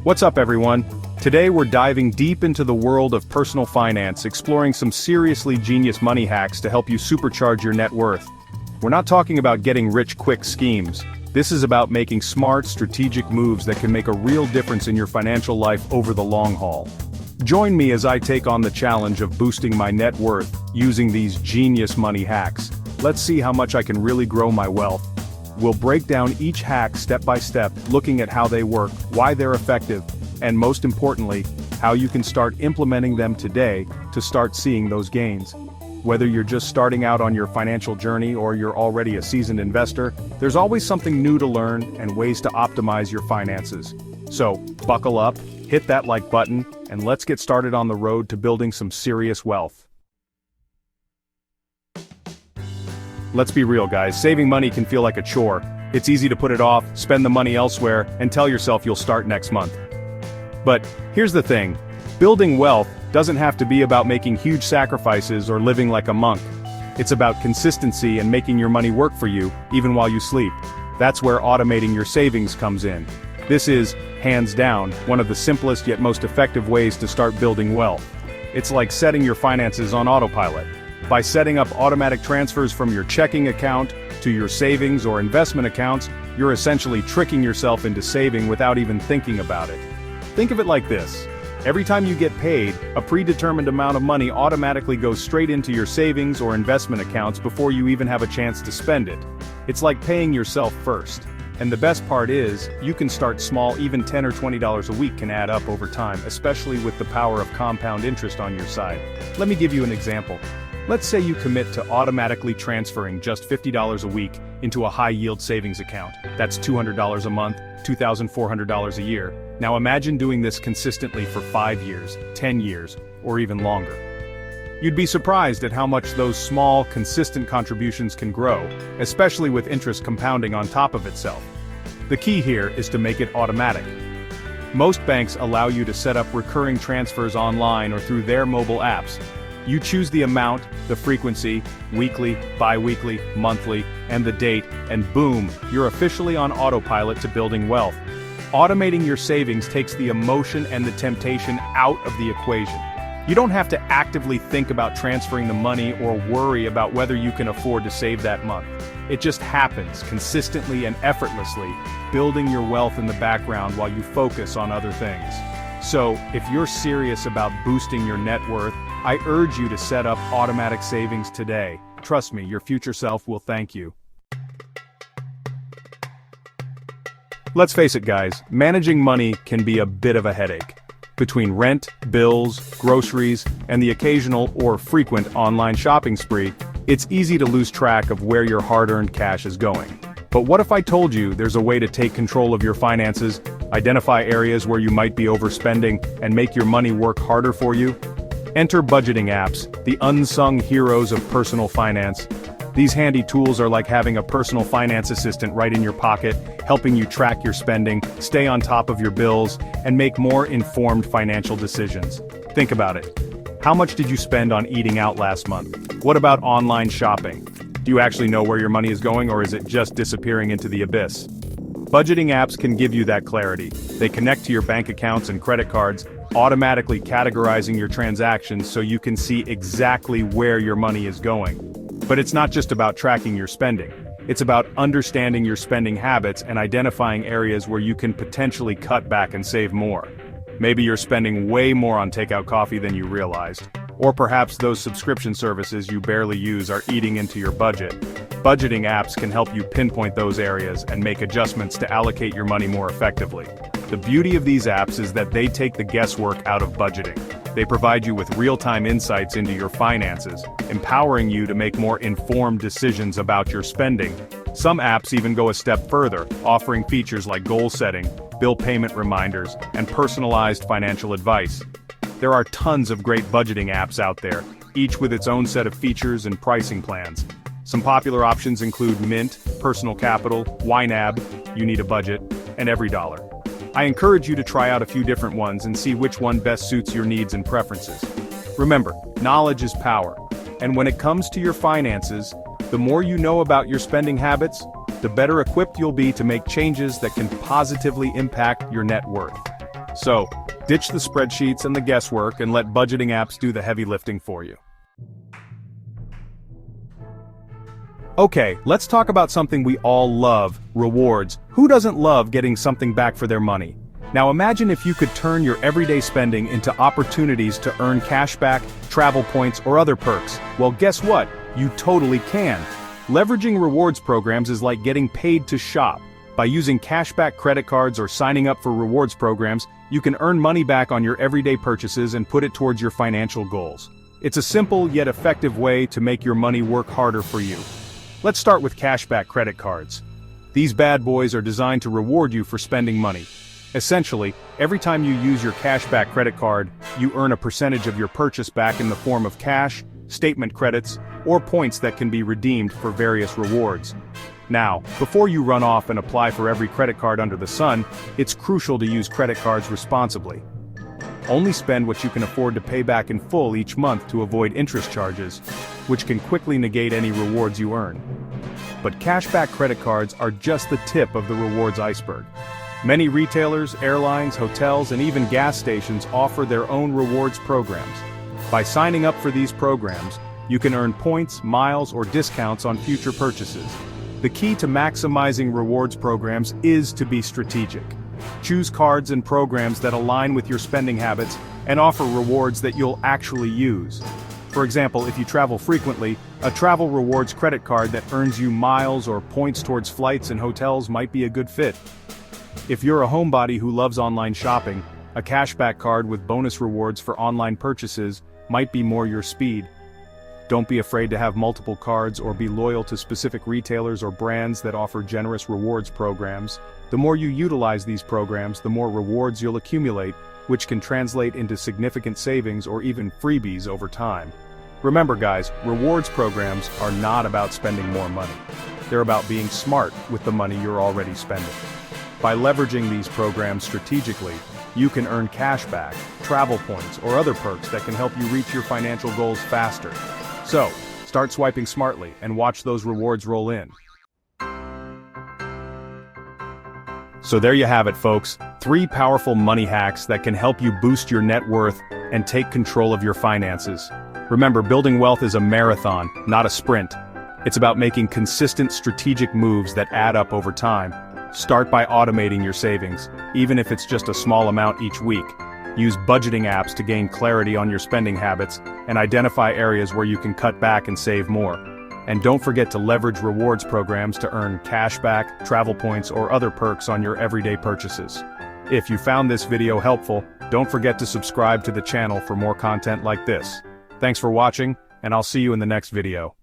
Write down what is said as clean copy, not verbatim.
What's up, everyone? Today we're diving deep into the world of personal finance, exploring some seriously genius money hacks to help you supercharge your net worth. We're not talking about getting rich quick schemes. This is about making smart, strategic moves that can make a real difference in your financial life over the long haul. Join me as I take on the challenge of boosting my net worth using these genius money hacks. Let's see how much I can really grow my wealth. We'll break down each hack step by step, looking at how they work, why they're effective, and most importantly, how you can start implementing them today to start seeing those gains. Whether you're just starting out on your financial journey or you're already a seasoned investor, there's always something new to learn and ways to optimize your finances. So, buckle up, hit that like button, and let's get started on the road to building some serious wealth. Let's be real, guys, saving money can feel like a chore. It's easy to put it off, spend the money elsewhere, and tell yourself you'll start next month. But here's the thing, building wealth doesn't have to be about making huge sacrifices or living like a monk. It's about consistency and making your money work for you, even while you sleep. That's where automating your savings comes in. This is, hands down, one of the simplest yet most effective ways to start building wealth. It's like setting your finances on autopilot. By setting up automatic transfers from your checking account to your savings or investment accounts, you're essentially tricking yourself into saving without even thinking about it. Think of it like this. Every time you get paid, a predetermined amount of money automatically goes straight into your savings or investment accounts before you even have a chance to spend it. It's like paying yourself first. And the best part is, you can start small. Even $10 or $20 a week can add up over time, especially with the power of compound interest on your side. Let me give you an example. Let's say you commit to automatically transferring just $50 a week into a high-yield savings account. That's $200 a month, $2,400 a year. Now imagine doing this consistently for 5 years, 10 years, or even longer. You'd be surprised at how much those small, consistent contributions can grow, especially with interest compounding on top of itself. The key here is to make it automatic. Most banks allow you to set up recurring transfers online or through their mobile apps. You choose the amount, the frequency, weekly, bi-weekly, monthly, and the date, and boom, you're officially on autopilot to building wealth. Automating your savings takes the emotion and the temptation out of the equation. You don't have to actively think about transferring the money or worry about whether you can afford to save that month. It just happens consistently and effortlessly, building your wealth in the background while you focus on other things. So, if you're serious about boosting your net worth, I urge you to set up automatic savings today. Trust me, your future self will thank you. Let's face it, guys, managing money can be a bit of a headache. Between rent, bills, groceries, and the occasional or frequent online shopping spree, it's easy to lose track of where your hard-earned cash is going. But what if I told you there's a way to take control of your finances, identify areas where you might be overspending, and make your money work harder for you? Enter budgeting apps, the unsung heroes of personal finance. These handy tools are like having a personal finance assistant right in your pocket, helping you track your spending, stay on top of your bills, and make more informed financial decisions. Think about it. How much did you spend on eating out last month? What about online shopping? Do you actually know where your money is going, or is it just disappearing into the abyss? Budgeting apps can give you that clarity. They connect to your bank accounts and credit cards, automatically categorizing your transactions so you can see exactly where your money is going. But it's not just about tracking your spending. It's about understanding your spending habits and identifying areas where you can potentially cut back and save more. Maybe you're spending way more on takeout coffee than you realized. Or perhaps those subscription services you barely use are eating into your budget. Budgeting apps can help you pinpoint those areas and make adjustments to allocate your money more effectively. The beauty of these apps is that they take the guesswork out of budgeting. They provide you with real-time insights into your finances, empowering you to make more informed decisions about your spending. Some apps even go a step further, offering features like goal setting, bill payment reminders, and personalized financial advice. There are tons of great budgeting apps out there, each with its own set of features and pricing plans. Some popular options include Mint, Personal Capital, YNAB, You Need a Budget, and EveryDollar. I encourage you to try out a few different ones and see which one best suits your needs and preferences. Remember, knowledge is power, and when it comes to your finances, the more you know about your spending habits, the better equipped you'll be to make changes that can positively impact your net worth. So, ditch the spreadsheets and the guesswork and let budgeting apps do the heavy lifting for you. Okay, let's talk about something we all love, rewards. Who doesn't love getting something back for their money? Now imagine if you could turn your everyday spending into opportunities to earn cashback, travel points, or other perks. Well, guess what? You totally can. Leveraging rewards programs is like getting paid to shop. By using cashback credit cards or signing up for rewards programs, you can earn money back on your everyday purchases and put it towards your financial goals. It's a simple yet effective way to make your money work harder for you. Let's start with cashback credit cards. These bad boys are designed to reward you for spending money. Essentially, every time you use your cashback credit card, you earn a percentage of your purchase back in the form of cash, statement credits, or points that can be redeemed for various rewards. Now, before you run off and apply for every credit card under the sun, it's crucial to use credit cards responsibly. Only spend what you can afford to pay back in full each month to avoid interest charges, which can quickly negate any rewards you earn. But cashback credit cards are just the tip of the rewards iceberg. Many retailers, airlines, hotels, and even gas stations offer their own rewards programs. By signing up for these programs, you can earn points, miles, or discounts on future purchases. The key to maximizing rewards programs is to be strategic. Choose cards and programs that align with your spending habits and offer rewards that you'll actually use. For example, if you travel frequently, a travel rewards credit card that earns you miles or points towards flights and hotels might be a good fit. If you're a homebody who loves online shopping, a cashback card with bonus rewards for online purchases might be more your speed. Don't be afraid to have multiple cards or be loyal to specific retailers or brands that offer generous rewards programs. The more you utilize these programs, the more rewards you'll accumulate, which can translate into significant savings or even freebies over time. Remember guys, rewards programs are not about spending more money. They're about being smart with the money you're already spending. By leveraging these programs strategically, you can earn cashback, travel points, or other perks that can help you reach your financial goals faster. So, start swiping smartly and watch those rewards roll in. So there you have it folks, 3 powerful money hacks that can help you boost your net worth and take control of your finances. Remember, building wealth is a marathon, not a sprint. It's about making consistent strategic moves that add up over time. Start by automating your savings, even if it's just a small amount each week. Use budgeting apps to gain clarity on your spending habits and identify areas where you can cut back and save more. And don't forget to leverage rewards programs to earn cashback, travel points, or other perks on your everyday purchases. If you found this video helpful, don't forget to subscribe to the channel for more content like this. Thanks for watching, and I'll see you in the next video.